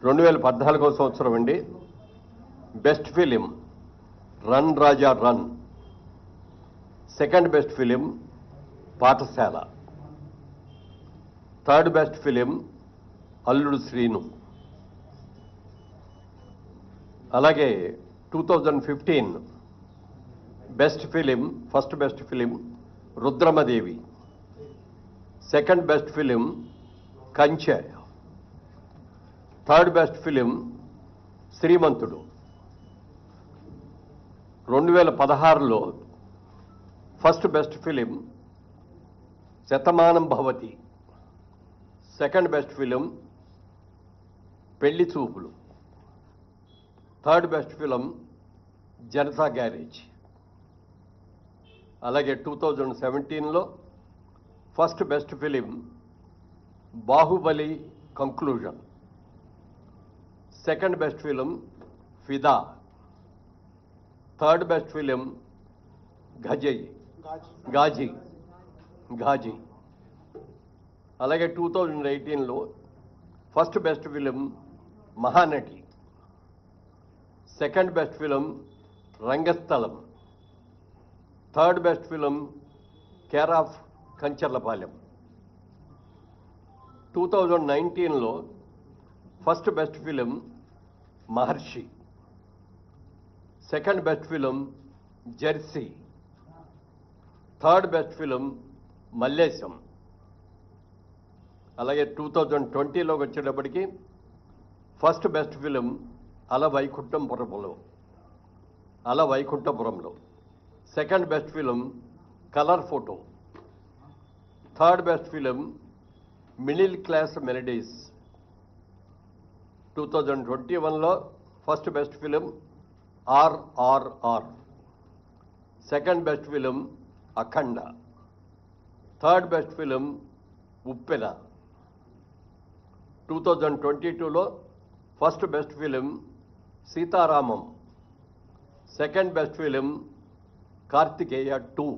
2014వ సంవత్సరం అండి. Best film run Raja run, second best film Pathashala, third best film Alludu Seenu. అలాగే 2015 best film, first best film Rudramadevi, second best film Kanche, third best film Srimanthudu. 2016లో first best film Shatamanam Bhavati, second best film Pelli Choopulu, third best film Janatha garage. అలాగే 2017లో first best film Baahubali conclusion, second best film Fidaa, third best film Ghazi. అలాగే 2018లో first best film Mahanati, second best film Rangasthalam, third best film care of Kancharapalem. 2019లో first best film Maharshi, second best film Jersey, third best film Mallesham. అలాగే 2020లోకి వచ్చేటప్పటికి first best film Ala Vaikunthapurramuloo, second best film colour photo, third best film middle class melodies. 2021లో first best film RRR, second best film Akhanda, third best film Uppena. 2022లో first best film Sitaramam, second best film Karthikeya 2,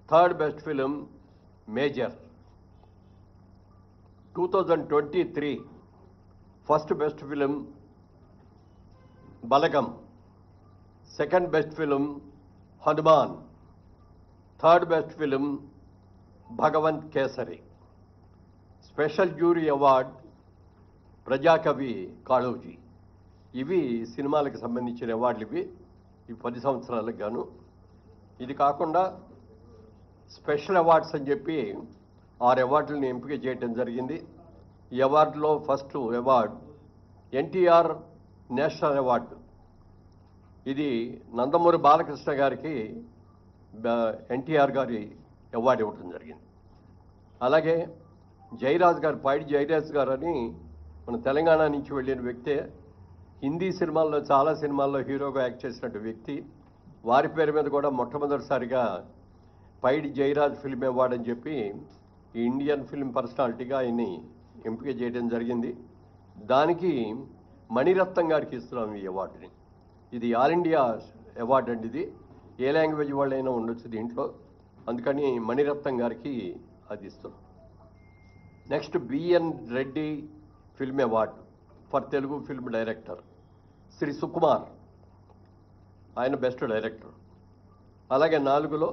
third best film Major. 2023 first best film Balagam, second best film Hanuman, third best film Bhagavanth Kesari. Special jury award Prajakavi Kaloji. ఇవి సినిమాలకు సంబంధించిన అవార్డులు. ఇవి 10 సంవత్సరాలకు గాను. ఇది కాకుండా స్పెషల్ అవార్డ్స్ అని చెప్పి 6 అవార్డులను ఎంపిక చేయడం జరిగింది. ఈ అవార్డులో first award NTR national award. ఇది నందమూరి బాలకృష్ణ గారికి ఎన్టీఆర్ గారి అవార్డు ఇవ్వడం జరిగింది. అలాగే జయరాజ్ గారు, పైడి జయరాజ్ గారు అని మన తెలంగాణ నుంచి వెళ్ళిన వ్యక్తే. హిందీ సినిమాల్లో చాలా సినిమాల్లో హీరోగా యాక్ట్ చేసినట్టు వ్యక్తి. వారి పేరు మీద కూడా మొట్టమొదటిసారిగా పైడి జయరాజ్ ఫిల్మ్ అవార్డు అని చెప్పి ఈ ఇండియన్ ఫిల్మ్ పర్సనాలిటీగా ఆయన్ని ఎంపిక చేయడం జరిగింది. దానికి మణిరత్నం గారికి ఇస్తున్నాం ఈ అవార్డుని. ఇది ఆల్ ఇండియా అవార్డు అండి. ఇది ఏ లాంగ్వేజ్ వాళ్ళైనా ఉండొచ్చు దీంట్లో, అందుకని మణిరత్నం గారికి అది ఇస్తున్నాం. Next B N Reddy film award for Telugu film director Shri Sukumar, ఆయన బెస్ట్ డైరెక్టర్. అలాగే 4లో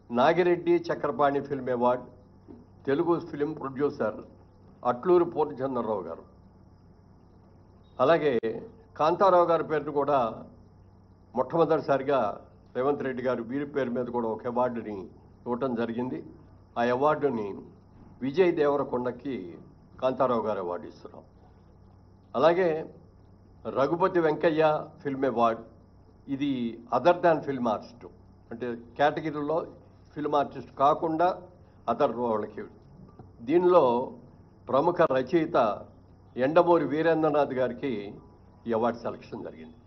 Nagireddy Chakrapani film award Telugu film producer Atluri Purnachandrarao గారు. అలాగే కాంతారావు గారి పేరును కూడా మొట్టమొదటిసారిగా రేవంత్ రెడ్డి గారు వీరి పేరు మీద కూడా ఒక అవార్డుని ఇవ్వటం జరిగింది. ఆ అవార్డుని విజయ్ దేవరకొండకి కాంతారావు గారు అవార్డు ఇస్తున్నాం. అలాగే రఘుపతి వెంకయ్య ఫిల్మ్ అవార్డు. ఇది అదర్ దాన్ ఫిల్మ్ ఆర్టిస్ట్, అంటే కేటగిరీలో ఫిల్మ్ ఆర్టిస్ట్ కాకుండా అదర్ వాళ్ళకి. దీనిలో ప్రముఖ రచయిత ఎండమూరి వీరేంద్రనాథ్ గారికి ఈ అవార్డు సెలక్షన్ జరిగింది.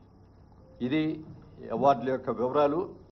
ఇది అవార్డుల యొక్క వివరాలు.